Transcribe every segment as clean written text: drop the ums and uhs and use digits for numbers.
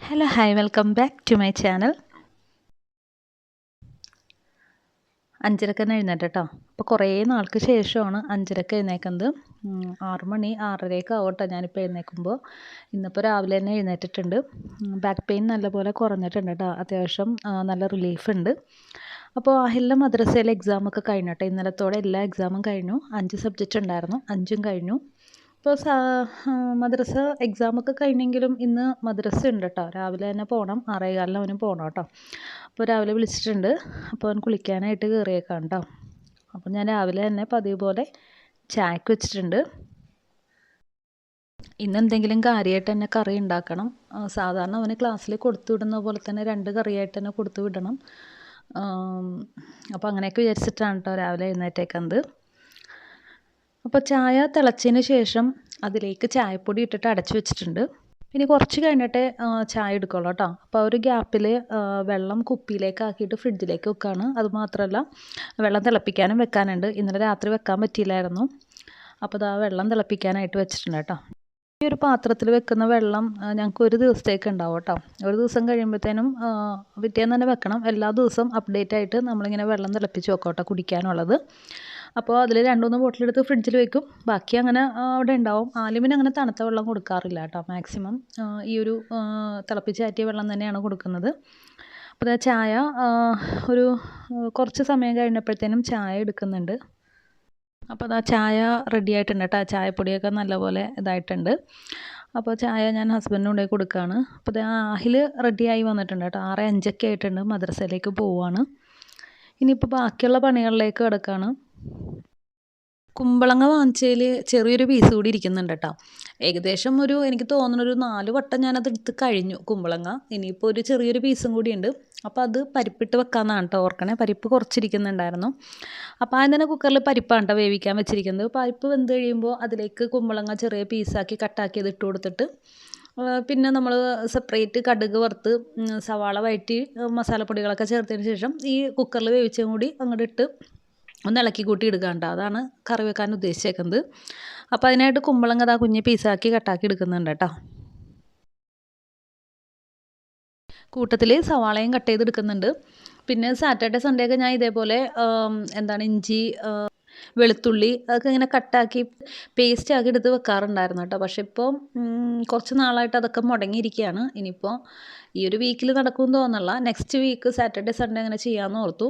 Hello hi welcome back to my channel. 5:30 എഴുന്നേറ്റ് കേട്ടോ. അപ്പോൾ കുറേ നാൾക്ക് ശേഷമാണ് 5:30 എഴുന്നേക്കുന്നത്. 6 മണി 6:30 ആവട്ടെ ഞാനിപ്പോൾ എഴുന്നേൽക്കുമ്പോൾ. ഇന്നിപ്പോൾ രാവിലെ തന്നെ എഴുന്നേറ്റിട്ടുണ്ട്. ബാക്ക് പെയിൻ നല്ലപോലെ കുറഞ്ഞിട്ടുണ്ട് കേട്ടോ. അത്യാവശ്യം നല്ല റിലീഫ് ഉണ്ട്. അപ്പോൾ അഹിലിൻ്റെ മദ്രസയിലെ എക്സാമൊക്കെ കഴിഞ്ഞു കേട്ടോ. ഇന്നലത്തോടെ എല്ലാ എക്സാമും കഴിഞ്ഞു. 5 സബ്ജക്റ്റ് ഉണ്ടായിരുന്നു, 5ഉം കഴിഞ്ഞു. ഇപ്പോൾ മദ്രസ എക്സാമൊക്കെ കഴിഞ്ഞെങ്കിലും ഇന്ന് മദ്രസ ഉണ്ട് കേട്ടോ. രാവിലെ തന്നെ പോകണം, 6:15 അവന് പോകണം കേട്ടോ. അപ്പോൾ രാവിലെ വിളിച്ചിട്ടുണ്ട്. അപ്പോൾ അവൻ കുളിക്കാനായിട്ട് കയറിയേക്കാം കേട്ടോ. അപ്പോൾ ഞാൻ രാവിലെ തന്നെ പതിവ് പോലെ ചായക്ക് വെച്ചിട്ടുണ്ട്. ഇന്ന് എന്തെങ്കിലും കാര്യമായിട്ട് തന്നെ കറി ഉണ്ടാക്കണം. സാധാരണ അവന് ക്ലാസ്സിൽ കൊടുത്തു വിടുന്ന പോലെ തന്നെ 2 കറിയായിട്ട് തന്നെ കൊടുത്തു വിടണം. അപ്പോൾ അങ്ങനെയൊക്കെ വിചാരിച്ചിട്ടാണ് കേട്ടോ രാവിലെ എഴുന്നേറ്റേക്കുന്നത്. അപ്പോൾ ചായ തിളച്ചതിന് ശേഷം അതിലേക്ക് ചായപ്പൊടി ഇട്ടിട്ട് അടച്ചു വെച്ചിട്ടുണ്ട്. ഇനി കുറച്ച് കഴിഞ്ഞിട്ടേ ചായ എടുക്കുള്ളൂ കേട്ടോ. അപ്പോൾ ഒരു ഗ്യാപ്പിൽ വെള്ളം കുപ്പിയിലേക്ക് ആക്കിയിട്ട് ഫ്രിഡ്ജിലേക്ക് വെക്കുകയാണ്. അതുമാത്രമല്ല വെള്ളം തിളപ്പിക്കാനും വെക്കാനുണ്ട്. ഇന്നലെ രാത്രി വെക്കാൻ പറ്റിയില്ലായിരുന്നു. അപ്പോൾ ആ വെള്ളം തിളപ്പിക്കാനായിട്ട് വെച്ചിട്ടുണ്ട് കേട്ടോ. ഈ ഒരു പാത്രത്തിൽ വെക്കുന്ന വെള്ളം ഞങ്ങൾക്ക് ഒരു ദിവസത്തേക്ക് ഉണ്ടാവും കേട്ടോ. ഒരു ദിവസം കഴിയുമ്പോഴത്തേനും പിറ്റേന്ന് തന്നെ വെക്കണം. എല്ലാ ദിവസവും അപ്ഡേറ്റ് ആയിട്ട് നമ്മളിങ്ങനെ വെള്ളം തിളപ്പിച്ച് വെക്കാം കേട്ടോ കുടിക്കാനുള്ളത്. അപ്പോൾ അതിൽ 2-3 ബോട്ടിലെടുത്ത് ഫ്രിഡ്ജിൽ വെക്കും. ബാക്കി അങ്ങനെ അവിടെ ഉണ്ടാവും. ആലിമിന് അങ്ങനെ തണുത്ത വെള്ളം കൊടുക്കാറില്ല കേട്ടോ. മാക്സിമം ഈ ഒരു തിളപ്പിച്ചാറ്റിയ വെള്ളം തന്നെയാണ് കൊടുക്കുന്നത്. അപ്പോൾ ചായ ഒരു കുറച്ച് സമയം കഴിഞ്ഞപ്പോഴത്തേനും ചായ എടുക്കുന്നുണ്ട്. അപ്പോൾ ചായ റെഡി ആയിട്ടുണ്ട് കേട്ടോ. ചായപ്പൊടിയൊക്കെ നല്ലപോലെ ഇതായിട്ടുണ്ട്. അപ്പോൾ ചായ ഞാൻ ഹസ്ബൻഡിന് കൊണ്ടുപോയി കൊടുക്കുകയാണ്. അപ്പോൾ അഹിൽ റെഡിയായി വന്നിട്ടുണ്ട് കേട്ടോ. 6:05 ആയിട്ടുണ്ട്. മദ്രസയിലേക്ക് പോവുകയാണ്. ഇനിയിപ്പോൾ ബാക്കിയുള്ള പണികളിലേക്ക് കിടക്കുകയാണ്. കുമ്പളങ്ങ വാങ്ങിച്ചതിൽ ചെറിയൊരു പീസ് കൂടി ഇരിക്കുന്നുണ്ട് കേട്ടോ. ഏകദേശം എനിക്ക് തോന്നുന്നു ഒരു 4 വട്ടം ഞാനത് എടുത്ത് കഴിഞ്ഞു കുമ്പളങ്ങ. ഇനിയിപ്പോൾ ഒരു ചെറിയൊരു പീസും കൂടി ഉണ്ട്. അപ്പോൾ അത് പരിപ്പിട്ട് വെക്കാമെന്നാണ് കേട്ടോ ഓർക്കണേ. പരിപ്പ് കുറച്ചിരിക്കുന്നുണ്ടായിരുന്നു. അപ്പോൾ ആദ്യം തന്നെ കുക്കറിൽ പരിപ്പാണ് കേട്ടോ വേവിക്കാൻ വെച്ചിരിക്കുന്നത്. പരിപ്പ് വെന്ത് കഴിയുമ്പോൾ അതിലേക്ക് കുമ്പളങ്ങ ചെറിയ പീസാക്കി കട്ടാക്കിയത് ഇട്ട് കൊടുത്തിട്ട് പിന്നെ നമ്മൾ സെപ്പറേറ്റ് കടുക് വറുത്ത് സവാള വഴറ്റി മസാലപ്പൊടികളൊക്കെ ചേർത്തതിന് ശേഷം ഈ കുക്കറിൽ വേവിച്ചതും കൂടി അങ്ങോട്ട് ഇട്ട് ഒന്ന് ഇളക്കി കൂട്ടി എടുക്കുക കേട്ടോ. അതാണ് കറി വെക്കാൻ ഉദ്ദേശിച്ചേക്കുന്നത്. അപ്പോൾ അതിനായിട്ട് കുമ്പളങ്ങ കുഞ്ഞ് പീസാക്കി കട്ടാക്കി എടുക്കുന്നുണ്ട് കേട്ടോ. കൂട്ടത്തിൽ സവാളയും കട്ട് ചെയ്തെടുക്കുന്നുണ്ട്. പിന്നെ സാറ്റർഡേ സൺഡേ ഒക്കെ ഞാൻ ഇതേപോലെ ഇഞ്ചി വെളുത്തുള്ളി അതൊക്കെ ഇങ്ങനെ കട്ടാക്കി പേസ്റ്റ് ആക്കി എടുത്ത് വെക്കാറുണ്ടായിരുന്നു കേട്ടോ. പക്ഷേ ഇപ്പോൾ കുറച്ച് നാളായിട്ട് അതൊക്കെ മുടങ്ങിയിരിക്കുകയാണ്. ഇനിയിപ്പോൾ ഈ ഒരു വീക്കിൽ നടക്കുമെന്ന് തോന്നുന്നില്ല. നെക്സ്റ്റ് വീക്ക് സാറ്റർഡേ സൺഡേ അങ്ങനെ ചെയ്യാമെന്ന് ഓർത്തു.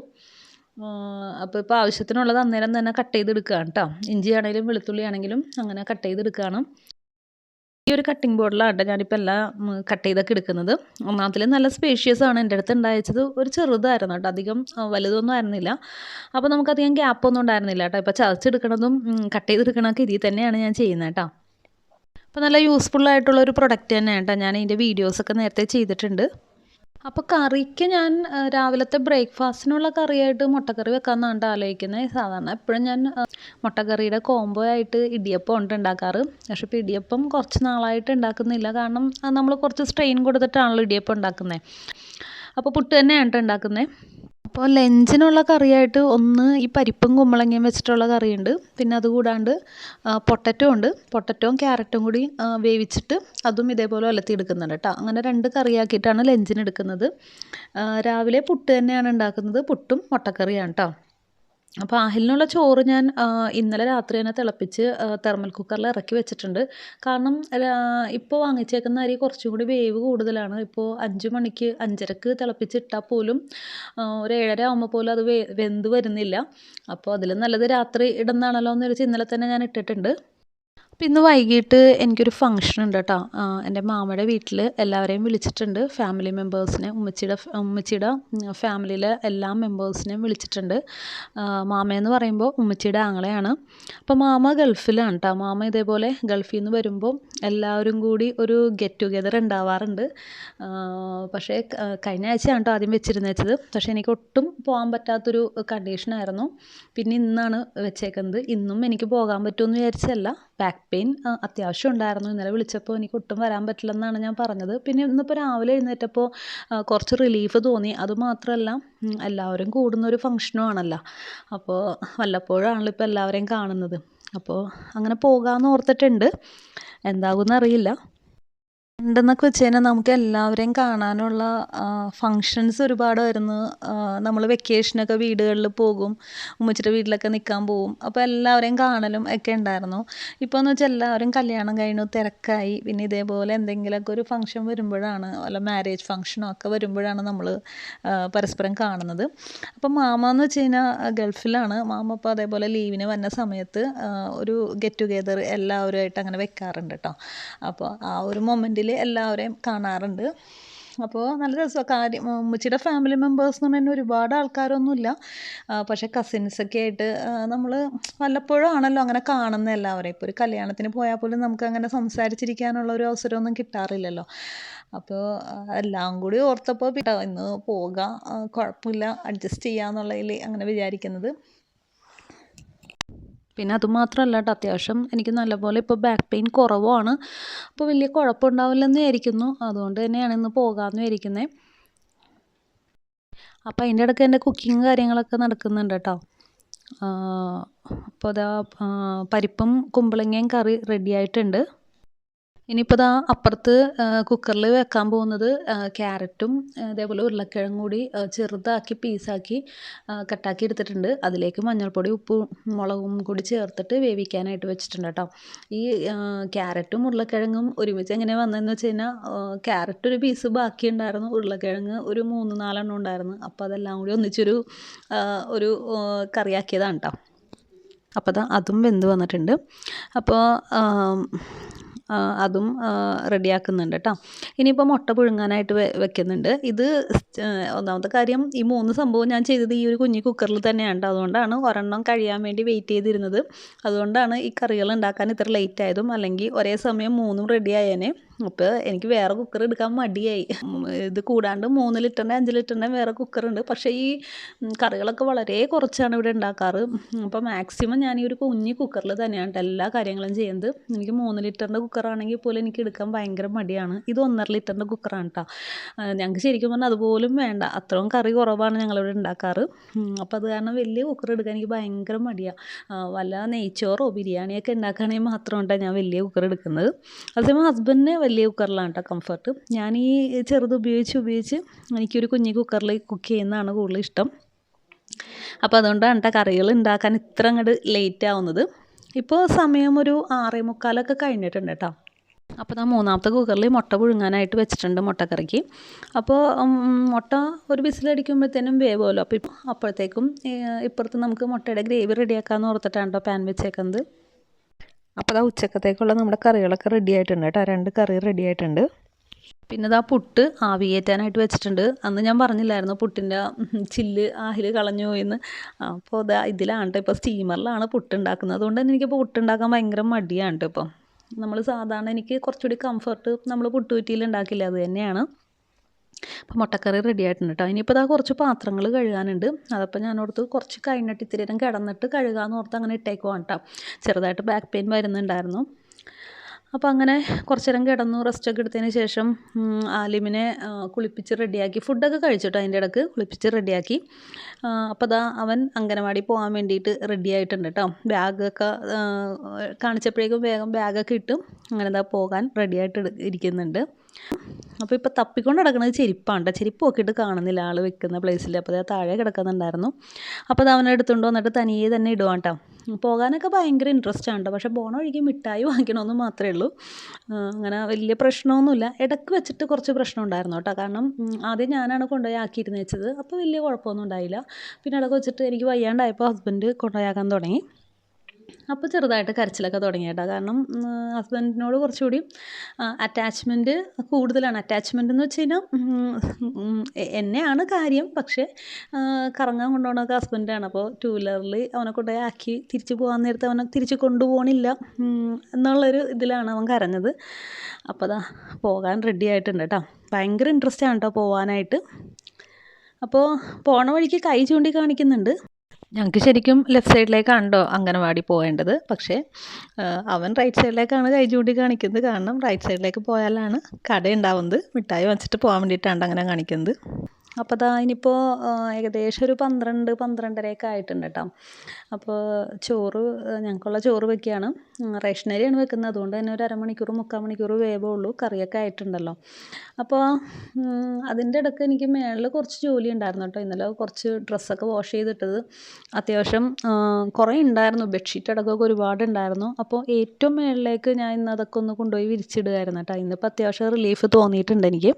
അപ്പോൾ ഇപ്പോൾ ആവശ്യത്തിനുള്ളത് അന്നേരം തന്നെ കട്ട് ചെയ്തെടുക്കുകയാണ് കേട്ടോ. ഇഞ്ചി ആണെങ്കിലും വെളുത്തുള്ളി ആണെങ്കിലും അങ്ങനെ കട്ട് ചെയ്തെടുക്കുകയാണ്. ഈ ഒരു കട്ടിംഗ് ബോർഡിലാണ് കേട്ടോ ഞാനിപ്പോൾ എല്ലാം കട്ട് ചെയ്തൊക്കെ എടുക്കുന്നത്. ഒന്നാമത്തിൽ നല്ല സ്പേഷ്യസ് ആണ്. എൻ്റെ അടുത്ത് ഉണ്ടായത് ഒരു ചെറുതായിരുന്നു കേട്ടോ. അധികം വലുതൊന്നും ആയിരുന്നില്ല. അപ്പോൾ നമുക്കധികം ഗ്യാപ്പൊന്നും ഉണ്ടായിരുന്നില്ല കേട്ടോ. ഇപ്പോൾ ചതച്ചെടുക്കണതും കട്ട് ചെയ്തെടുക്കണമൊക്കെ ഇതിൽ തന്നെയാണ് ഞാൻ ചെയ്യുന്നത് കേട്ടോ. അപ്പോൾ നല്ല യൂസ്ഫുള്ളായിട്ടുള്ളൊരു പ്രൊഡക്റ്റ് തന്നെയാണ് കേട്ടോ. ഞാൻ ഇതിൻ്റെ വീഡിയോസൊക്കെ നേരത്തെ ചെയ്തിട്ടുണ്ട്. അപ്പോൾ കറിക്ക് ഞാൻ രാവിലത്തെ ബ്രേക്ക്ഫാസ്റ്റിനുള്ള കറിയായിട്ട് മുട്ടക്കറി വെക്കാമെന്നാണ് ആലോചിക്കുന്നത്. സാധാരണ എപ്പോഴും ഞാൻ മുട്ടക്കറിയുടെ കോംബോ ആയിട്ട് ഇടിയപ്പം ഉണ്ട് ഉണ്ടാക്കാറ്. പക്ഷേ ഇപ്പോൾ ഇടിയപ്പം കുറച്ച് നാളായിട്ട് ഉണ്ടാക്കുന്നില്ല. കാരണം നമ്മൾ കുറച്ച് സ്ട്രെയിൻ കൊടുത്തിട്ടാണല്ലോ ഇടിയപ്പം ഉണ്ടാക്കുന്നത്. അപ്പോൾ പുട്ട് തന്നെയാണ് ഉണ്ടാക്കുന്നത്. അപ്പോൾ ലഞ്ചിനുള്ള കറിയായിട്ട് ഒന്ന് ഈ പരിപ്പും കുമ്പളങ്ങയും വെച്ചിട്ടുള്ള കറിയുണ്ട്. പിന്നെ അതുകൂടാണ്ട് പൊട്ടറ്റോ ഉണ്ട്. പൊട്ടറ്റോയും ക്യാരറ്റും കൂടി വേവിച്ചിട്ട് അതും ഇതേപോലെ ഒലത്തിയെടുക്കുന്നുണ്ട് കേട്ടോ. അങ്ങനെ 2 കറിയാക്കിയിട്ടാണ് ലഞ്ചിന് എടുക്കുന്നത്. രാവിലെ പുട്ട് തന്നെയാണ് ഉണ്ടാക്കുന്നത്. പുട്ടും മുട്ടക്കറിയാണ് കേട്ടോ. അപ്പോൾ അഹിലിനുള്ള ചോറ് ഞാൻ ഇന്നലെ രാത്രി തന്നെ തിളപ്പിച്ച് തെർമൽ കുക്കറിൽ ഇറക്കി വെച്ചിട്ടുണ്ട്. കാരണം ഇപ്പോൾ വാങ്ങിച്ചേക്കുന്ന അരി കുറച്ചും കൂടി വേവ് കൂടുതലാണ്. ഇപ്പോൾ 5 മണിക്ക് 5:30 തിളപ്പിച്ചിട്ടാൽ പോലും ഒരു 7:30 ആകുമ്പോൾ പോലും അത് വെന്ത് വരുന്നില്ല. അപ്പോൾ അതിലും നല്ലത് രാത്രി ഇടുന്നതാണല്ലോ എന്ന് വെച്ച് ഇന്നലെ തന്നെ ഞാൻ ഇട്ടിട്ടുണ്ട്. അപ്പോൾ ഇന്ന് വൈകിട്ട് എനിക്കൊരു ഫംഗ്ഷൻ ഉണ്ട് കേട്ടോ. എൻ്റെ മാമയുടെ വീട്ടിൽ എല്ലാവരെയും വിളിച്ചിട്ടുണ്ട്. ഫാമിലി മെമ്പേഴ്സിനെ ഉമ്മച്ചിയുടെ ഫാമിലിയിലെ എല്ലാ മെമ്പേഴ്സിനെയും വിളിച്ചിട്ടുണ്ട്. മാമയെന്ന് പറയുമ്പോൾ ഉമ്മച്ചിയുടെ ആങ്ങളെയാണ്. അപ്പോൾ മാമ ഗൾഫിലാണ് കേട്ടോ. മാമ ഇതേപോലെ ഗൾഫിൽ നിന്ന് വരുമ്പോൾ എല്ലാവരും കൂടി ഒരു ഗെറ്റ് ടുഗെദർ ഉണ്ടാവാറുണ്ട്. പക്ഷേ കഴിഞ്ഞ ആഴ്ചയാണ് കേട്ടോ ആദ്യം വെച്ചിരുന്നത്. പക്ഷേ എനിക്ക് ഒട്ടും പോകാൻ പറ്റാത്തൊരു കണ്ടീഷനായിരുന്നു. പിന്നെ ഇന്നാണ് വെച്ചേക്കുന്നത്. ഇന്നും എനിക്ക് പോകാൻ പറ്റുമെന്ന് വിചാരിച്ചല്ല. ബാക്ക് പെയിൻ അത്യാവശ്യം ഉണ്ടായിരുന്നു. ഇന്നലെ വിളിച്ചപ്പോൾ എനിക്ക് ഒട്ടും വരാൻ പറ്റില്ലെന്നാണ് ഞാൻ പറഞ്ഞത്. പിന്നെ ഇന്നിപ്പോൾ രാവിലെ എഴുന്നേറ്റപ്പോൾ കുറച്ച് റിലീഫ് തോന്നി. അതുമാത്രമല്ല എല്ലാവരും കൂടുന്നൊരു ഫംഗ്ഷനും ആണല്ലോ. അപ്പോൾ വല്ലപ്പോഴാണല്ലോ ഇപ്പോൾ എല്ലാവരെയും കാണുന്നത്. അപ്പോൾ അങ്ങനെ പോകാമെന്ന് ഓർത്തിട്ടുണ്ട്. എന്താകുമെന്ന് അറിയില്ല. പണ്ടെന്നൊക്കെ വെച്ച് കഴിഞ്ഞാൽ നമുക്ക് എല്ലാവരെയും കാണാനുള്ള ഫങ്ഷൻസ് ഒരുപാടായിരുന്നു. നമ്മൾ വെക്കേഷനൊക്കെ വീടുകളിൽ പോകും, ഉമ്മച്ചിയുടെ വീട്ടിലൊക്കെ നിൽക്കാൻ പോവും. അപ്പോൾ എല്ലാവരെയും കാണലും ഒക്കെ ഉണ്ടായിരുന്നു. ഇപ്പോൾ എന്ന് വെച്ചാൽ എല്ലാവരും കല്യാണം കഴിഞ്ഞു, തിരക്കായി. പിന്നെ ഇതേപോലെ എന്തെങ്കിലുമൊക്കെ ഒരു ഫങ്ഷൻ വരുമ്പോഴാണ്, വല്ല മാരേജ് ഫങ്ഷനോ ഒക്കെ വരുമ്പോഴാണ് നമ്മൾ പരസ്പരം കാണുന്നത്. അപ്പം മാമ എന്ന് വെച്ച് കഴിഞ്ഞാൽ ഗൾഫിലാണ്. മാമ അപ്പോൾ അതേപോലെ ലീവിന് വന്ന സമയത്ത് ഒരു ഗെറ്റ് ടുഗെദർ എല്ലാവരുമായിട്ട് അങ്ങനെ വെക്കാറുണ്ട് കേട്ടോ. അപ്പോൾ ആ ഒരു മൊമെൻറ്റിൽ എല്ലാവരെയും കാണാറുണ്ട്. അപ്പോൾ നല്ല രസമാണ്. കാര്യം ഉമ്മച്ചിയുടെ ഫാമിലി മെമ്പേഴ്സ് എന്ന് പറഞ്ഞാൽ ഒരുപാട് ആൾക്കാരൊന്നുമില്ല. പക്ഷേ കസിൻസൊക്കെ ആയിട്ട് നമ്മൾ വല്ലപ്പോഴും ആണല്ലോ അങ്ങനെ കാണുന്ന എല്ലാവരെയും. ഇപ്പോൾ ഒരു കല്യാണത്തിന് പോയാൽ പോലും നമുക്ക് അങ്ങനെ സംസാരിച്ചിരിക്കാനുള്ള ഒരു അവസരമൊന്നും കിട്ടാറില്ലല്ലോ. അപ്പോൾ എല്ലാം കൂടി ഓർത്തപ്പോൾ ഇന്ന് പോകാം, കുഴപ്പമില്ല, അഡ്ജസ്റ്റ് ചെയ്യാമെന്നുള്ളതിൽ അങ്ങനെ വിചാരിക്കുന്നത്. പിന്നെ അതുമാത്രമല്ല കേട്ടോ, അത്യാവശ്യം എനിക്ക് നല്ലപോലെ ഇപ്പോൾ ബാക്ക് പെയിൻ കുറവാണ്. അപ്പോൾ വലിയ കുഴപ്പമുണ്ടാവില്ലെന്ന് വിചാരിക്കുന്നു. അതുകൊണ്ട് തന്നെയാണ് ഇന്ന് പോകാമെന്ന് വിചാരിക്കുന്നത്. അപ്പോൾ അതിൻ്റെ ഇടയ്ക്ക് എൻ്റെ കുക്കിങ് കാര്യങ്ങളൊക്കെ നടക്കുന്നുണ്ട് കേട്ടോ. അപ്പോൾ അതാ പരിപ്പും കുമ്പളങ്ങയും കറി റെഡി ആയിട്ടുണ്ട്. ഇനിയിപ്പോൾ ദാ അപ്പുറത്ത് കുക്കറിൽ വെക്കാൻ പോകുന്നത് ക്യാരറ്റും അതേപോലെ ഉരുളക്കിഴങ്ങും കൂടി ചെറുതാക്കി പീസാക്കി കട്ടാക്കി എടുത്തിട്ടുണ്ട്. അതിലേക്ക് മഞ്ഞൾപ്പൊടി, ഉപ്പും മുളകും കൂടി ചേർത്തിട്ട് വേവിക്കാനായിട്ട് വെച്ചിട്ടുണ്ട് കേട്ടോ. ഈ ക്യാരറ്റും ഉരുളക്കിഴങ്ങും ഒരുമിച്ച് എങ്ങനെ വന്നതെന്ന് വെച്ച് കഴിഞ്ഞാൽ ക്യാരറ്റ് ഒരു പീസ് ബാക്കി ഉണ്ടായിരുന്നു, ഉരുളക്കിഴങ്ങ് ഒരു 3-4 ഉണ്ടായിരുന്നു. അപ്പോൾ അതെല്ലാം കൂടി ഒന്നിച്ചൊരു ഒരു കറിയാക്കിയതാണ് കേട്ടോ. അപ്പോൾ അതും വെന്ത് വന്നിട്ടുണ്ട്. അപ്പോൾ അതും റെഡിയാക്കുന്നുണ്ട് കേട്ടോ. ഇനിയിപ്പോൾ മുട്ട പുഴുങ്ങാനായിട്ട് വെക്കുന്നുണ്ട്. ഇത് ഒന്നാമത്തെ കാര്യം, ഈ 3 സംഭവം ഞാൻ ചെയ്തത് ഈ ഒരു കുഞ്ഞി കുക്കറിൽ തന്നെയാണ് കേട്ടോ. അതുകൊണ്ടാണ് ഒരെണ്ണം കഴിയാൻ വേണ്ടി വെയിറ്റ് ചെയ്തിരുന്നത്. അതുകൊണ്ടാണ് ഈ കറികൾ ഉണ്ടാക്കാൻ ഇത്ര ലേറ്റ് ആയതും. അല്ലെങ്കിൽ ഒരേ സമയം 3ഉം റെഡി ആയേനെ. അപ്പോൾ എനിക്ക് വേറെ കുക്കർ എടുക്കാൻ മടിയായി. ഇത് കൂടാണ്ട് 3 ലിറ്ററിൻ്റെ 5 ലിറ്ററിൻ്റെ വേറെ കുക്കറുണ്ട്. പക്ഷേ ഈ കറികളൊക്കെ വളരെ കുറച്ചാണ് ഇവിടെ ഉണ്ടാക്കാറ്. അപ്പോൾ മാക്സിമം ഞാൻ ഈ ഒരു കുഞ്ഞി കുക്കറിൽ തന്നെയാണ് എല്ലാ കാര്യങ്ങളും ചെയ്യുന്നത്. എനിക്ക് 3 ലിറ്ററിൻ്റെ കുക്കറാണെങ്കിൽ പോലും എനിക്ക് എടുക്കാൻ ഭയങ്കര മടിയാണ്. ഇത് 1.5 ലിറ്ററിൻ്റെ കുക്കറാണ് കേട്ടോ. ഞങ്ങൾക്ക് ശരിക്കും പറഞ്ഞാൽ അതുപോലും വേണ്ട, അത്രയും കറി കുറവാണ് ഞങ്ങളിവിടെ ഉണ്ടാക്കാറ്. അപ്പോൾ അത് കാരണം വലിയ കുക്കർ എടുക്കാൻ എനിക്ക് ഭയങ്കര മടിയാണ്. വല്ല നെയ്ച്ചോറോ ബിരിയാണിയൊക്കെ ഉണ്ടാക്കുകയാണെങ്കിൽ മാത്രമാണ് ഞാൻ വലിയ കുക്കർ എടുക്കുന്നത്. അതേസമയം ഹസ്ബൻഡിന് വലിയ കുക്കറിലാണ് കേട്ടോ കംഫർട്ട്. ഞാൻ ഈ ചെറുത് ഉപയോഗിച്ച് എനിക്കൊരു കുഞ്ഞി കുക്കറിൽ കുക്ക് ചെയ്യുന്നതാണ് കൂടുതൽ ഇഷ്ടം. അപ്പോൾ അതുകൊണ്ടാണ് കേട്ടോ കറികൾ ഉണ്ടാക്കാൻ ഇത്ര അങ്ങോട്ട് ലേറ്റ് ആവുന്നത്. ഇപ്പോൾ സമയം ഒരു 6:45 കഴിഞ്ഞിട്ടുണ്ട് കേട്ടോ. അപ്പോൾ ഞാൻ 3ാമത്തെ കുക്കറിൽ മുട്ട പുഴുങ്ങാനായിട്ട് വെച്ചിട്ടുണ്ട്, മുട്ടക്കറിക്ക്. അപ്പോൾ മുട്ട ഒരു വിസിലടിക്കുമ്പോഴത്തേനും വേവുമല്ലോ. അപ്പോൾ അപ്പോഴത്തേക്കും ഇപ്പുറത്ത് നമുക്ക് മുട്ടയുടെ ഗ്രേവി റെഡിയാക്കാമെന്ന് ഓർത്തിട്ടാണ് കേട്ടോ പാൻ വെച്ചേക്കുന്നത്. അപ്പോൾ ഉച്ചക്കത്തേക്കുള്ള നമ്മുടെ കറികളൊക്കെ റെഡി ആയിട്ടുണ്ട് കേട്ടോ. 2 കറി റെഡി ആയിട്ടുണ്ട്. പിന്നെ പുട്ട് ആവി കയറ്റാനായിട്ട് വെച്ചിട്ടുണ്ട്. അന്ന് ഞാൻ പറഞ്ഞില്ലായിരുന്നു പുട്ടിൻ്റെ ചില്ല് ആഹിൽ കളഞ്ഞു പോയിന്ന്. അപ്പോൾ ഇതിലാണ് കേട്ടോ, ഇപ്പോൾ സ്റ്റീമറിലാണ് പുട്ട് ഉണ്ടാക്കുന്നത്. അതുകൊണ്ട് തന്നെ എനിക്കിപ്പോൾ പുട്ടുണ്ടാക്കാൻ ഭയങ്കര മടിയാണ് കേട്ടോ. ഇപ്പോൾ നമ്മൾ സാധാരണ എനിക്ക് കുറച്ചുകൂടി കംഫർട്ട് നമ്മൾ പുട്ടുകുറ്റിയിൽ ഉണ്ടാക്കില്ല, അത് തന്നെയാണ്. അപ്പോൾ മുട്ടക്കറി റെഡി ആയിട്ടുണ്ട് കേട്ടോ. ഇനിയിപ്പോൾ കുറച്ച് പാത്രങ്ങൾ കഴുകാനുണ്ട്. അതപ്പോൾ ഞാനോർത്ത് കുറച്ച് കഴിഞ്ഞിട്ട് ഇത്തിരി നേരം കിടന്നിട്ട് കഴുകാമെന്ന് ഓർത്ത് അങ്ങനെ ഇട്ടേക്കുവാണ് കേട്ടോ. ചെറുതായിട്ട് ബാക്ക് പെയിൻ വരുന്നുണ്ടായിരുന്നു. അപ്പോൾ അങ്ങനെ കുറച്ച് നേരം കിടന്നു, റെസ്റ്റൊക്കെ എടുത്തതിന് ശേഷം ആലിമിനെ കുളിപ്പിച്ച് റെഡിയാക്കി. ഫുഡൊക്കെ കഴിച്ചിട്ടോ അതിൻ്റെ ഇടയ്ക്ക് കുളിപ്പിച്ച് റെഡിയാക്കി. അപ്പോൾ അവൻ അംഗനവാടി പോകാൻ വേണ്ടിയിട്ട് റെഡി ആയിട്ടുണ്ട് കേട്ടോ. ബാഗൊക്കെ കാണിച്ചപ്പോഴേക്കും വേഗം ബാഗൊക്കെ ഇട്ട് അങ്ങനെ പോകാൻ റെഡിയായിട്ട് ഇരിക്കുന്നുണ്ട്. അപ്പോൾ ഇപ്പോൾ തപ്പിക്കൊണ്ട് കിടക്കുന്നത് ചെരുപ്പാണ് കേട്ടോ. ചെരുപ്പ് നോക്കിയിട്ട് കാണുന്നില്ല ആൾ വെക്കുന്ന പ്ലേസിൽ. അപ്പോൾ താഴെ കിടക്കുന്നുണ്ടായിരുന്നു. അപ്പോൾ അവനെ എടുത്തുകൊണ്ട് വന്നിട്ട് തനിയെ തന്നെ ഇടുവാണ് കേട്ടോ. പോകാനൊക്കെ ഭയങ്കര ഇൻട്രസ്റ്റ് ആണ് കേട്ടോ. പക്ഷേ പോണ വഴിക്ക് മിഠായി വാങ്ങിക്കണമെന്ന് മാത്രമേ ഉള്ളൂ. അങ്ങനെ വലിയ പ്രശ്നമൊന്നുമില്ല. ഇടയ്ക്ക് വെച്ചിട്ട് കുറച്ച് പ്രശ്നം ഉണ്ടായിരുന്നു കേട്ടോ. കാരണം ആദ്യം ഞാനാണ് കൊണ്ടുപോയി ആക്കിയിരുന്ന് വെച്ചത്. അപ്പോൾ വലിയ കുഴപ്പമൊന്നും ഉണ്ടായില്ല. പിന്നെ ഇടയ്ക്ക് വെച്ചിട്ട് എനിക്ക് വയ്യാണ്ടായപ്പോൾ ഹസ്ബൻഡ് കൊണ്ടുപോയാക്കാൻ തുടങ്ങി. അപ്പോൾ ചെറുതായിട്ട് കരച്ചിലൊക്കെ തുടങ്ങി കേട്ടോ. കാരണം ഹസ്ബൻഡിനോട് കുറച്ചുകൂടി അറ്റാച്ച്മെൻറ്റ് കൂടുതലാണ്. അറ്റാച്ച്മെൻറ്റ് എന്ന് വെച്ച് കഴിഞ്ഞാൽ എന്നെയാണ് കാര്യം, പക്ഷേ കറങ്ങാൻ കൊണ്ടുപോകണതൊക്കെ ഹസ്ബൻഡാണ്. അപ്പോൾ 2 വീലറിൽ അവനെ കൊണ്ടുപോയി ആക്കി തിരിച്ച് പോകാൻ നേരത്തെ അവനെ തിരിച്ച് കൊണ്ടുപോകണില്ല എന്നുള്ളൊരു ഇതിലാണ് അവൻ കരഞ്ഞത്. അപ്പോൾ പോകാൻ റെഡി ആയിട്ടുണ്ട് കേട്ടോ. ഭയങ്കര ഇൻട്രസ്റ്റ് ആണ് കേട്ടോ പോകാനായിട്ട്. അപ്പോൾ പോണ വഴിക്ക് കൈ ചൂണ്ടി കാണിക്കുന്നുണ്ട്. ഞങ്ങൾക്ക് ശരിക്കും ലെഫ്റ്റ് സൈഡിലേക്കാണ് കേട്ടോ അംഗനവാടി പോകേണ്ടത്. പക്ഷേ അവൻ റൈറ്റ് സൈഡിലേക്കാണ് കൈ ചൂണ്ടി കാണിക്കുന്നത്. കാരണം റൈറ്റ് സൈഡിലേക്ക് പോയാലാണ് കട ഉണ്ടാവുന്നത്. മിഠായി വാങ്ങിച്ചിട്ട് പോകാൻ വേണ്ടിയിട്ടാണ് അങ്ങനെ കാണിക്കുന്നത്. അപ്പോൾ ദാ ഇനിയിപ്പോൾ ഏകദേശം ഒരു 12-12:30 ആയിട്ടുണ്ട് കേട്ടോ. അപ്പോൾ ചോറ് ഞങ്ങൾക്കുള്ള ചോറ് വെക്കുകയാണ്. റേഷൻ അരിയാണ് വെക്കുന്നത്, അതുകൊണ്ട് തന്നെ ഒരു അരമണിക്കൂർ 3/4 മണിക്കൂർ വേവുള്ളൂ. കറിയൊക്കെ ആയിട്ടുണ്ടല്ലോ. അപ്പോൾ അതിൻ്റെ ഇടയ്ക്ക് എനിക്ക് മേളിൽ കുറച്ച് ജോലി ഉണ്ടായിരുന്നു കേട്ടോ. ഇന്നലെ കുറച്ച് ഡ്രസ്സൊക്കെ വാഷ് ചെയ്തിട്ടത് അത്യാവശ്യം കുറേ ഉണ്ടായിരുന്നു. ബെഡ്ഷീറ്റ് അടക്കമൊക്കെ ഒരുപാട് ഉണ്ടായിരുന്നു. അപ്പോൾ ഏറ്റവും മേളിലേക്ക് ഞാൻ ഇന്ന് അതൊക്കെ ഒന്ന് കൊണ്ടുപോയി വിരിച്ചിടുകയായിരുന്നു കേട്ടോ. ഇന്നിപ്പോൾ അത്യാവശ്യം റിലീഫ് തോന്നിയിട്ടുണ്ട് എനിക്ക്.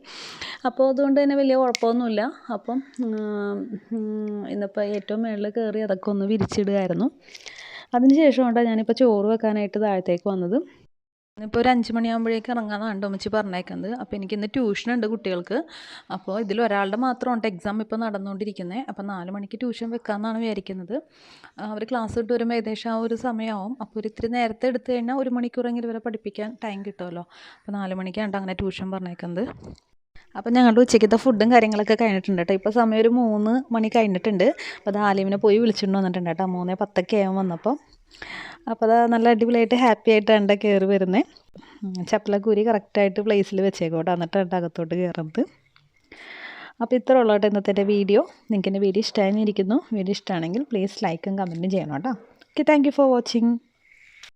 അപ്പോൾ അതുകൊണ്ട് തന്നെ വലിയ കുഴപ്പമൊന്നുമില്ല. അപ്പം ഇന്നിപ്പോൾ ഏറ്റവും മേളിൽ കയറി അതൊക്കെ ഒന്ന് വിരിച്ചിടുകയായിരുന്നു. അതിന് ശേഷമാണ് ഞാനിപ്പോൾ ചോറ് വെക്കാനായിട്ട് താഴത്തേക്ക് വന്നത്. ഇപ്പോൾ ഒരു 5 മണിയാകുമ്പോഴേക്ക് ഇറങ്ങാമെന്നാണ് ഉമ്മച്ചി പറഞ്ഞേക്കുന്നത്. അപ്പോൾ എനിക്കിന്ന് ട്യൂഷനുണ്ട് കുട്ടികൾക്ക്. അപ്പോൾ ഇതിലൊരാളുടെ മാത്രമുണ്ട് എക്സാം ഇപ്പോൾ നടന്നുകൊണ്ടിരിക്കുന്നത്. അപ്പോൾ 4 മണിക്ക് ട്യൂഷൻ വെക്കാമെന്നാണ് വിചാരിക്കുന്നത്. അവർ ക്ലാസ് വിട്ട് വരുമ്പോൾ ഏകദേശം ആ ഒരു സമയമാവും. അപ്പോൾ ഒരു ഇത്തിരി നേരത്തെ എടുത്തു കഴിഞ്ഞാൽ 1 മണിക്കൂറെങ്കിലും ഇവരെ പഠിപ്പിക്കാൻ ടൈം കിട്ടുമല്ലോ. അപ്പോൾ 4 മണിക്കാണ് അങ്ങനെ ട്യൂഷൻ പറഞ്ഞേക്കുന്നത്. അപ്പം ഞങ്ങളുടെ ഉച്ചയ്ക്കത്തെ ഫുഡും കാര്യങ്ങളൊക്കെ കഴിഞ്ഞിട്ടുണ്ട് കേട്ടോ. ഇപ്പോൾ സമയം ഒരു 3 മണി കഴിഞ്ഞിട്ടുണ്ട്. അപ്പോൾ അത് ആലിമിനെ പോയി വിളിച്ചുകൊണ്ട് വന്നിട്ടുണ്ട് കേട്ടോ. 3:10 ആകും വന്നപ്പോൾ. അപ്പോൾ അത് നല്ല അടിപൊളിയായിട്ട് ഹാപ്പി ആയിട്ടാണ് കയറി വരുന്നത്. ചപ്പലക്കൂരി കറക്റ്റായിട്ട് പ്ലേസിൽ വെച്ചേക്കോട്ടോ, എന്നിട്ടാണ് അകത്തോട്ട് കയറുന്നത്. അപ്പോൾ ഇത്ര ഉള്ളൂ കേട്ടോ ഇന്നത്തെ എൻ്റെ വീഡിയോ. നിങ്ങൾക്ക് എൻ്റെ വീഡിയോ ഇഷ്ടമായിരിക്കുന്നു. വീഡിയോ ഇഷ്ടമാണെങ്കിൽ പ്ലീസ് ലൈക്കും കമൻറ്റും ചെയ്യണം കേട്ടോ. Okay, thank you for watching.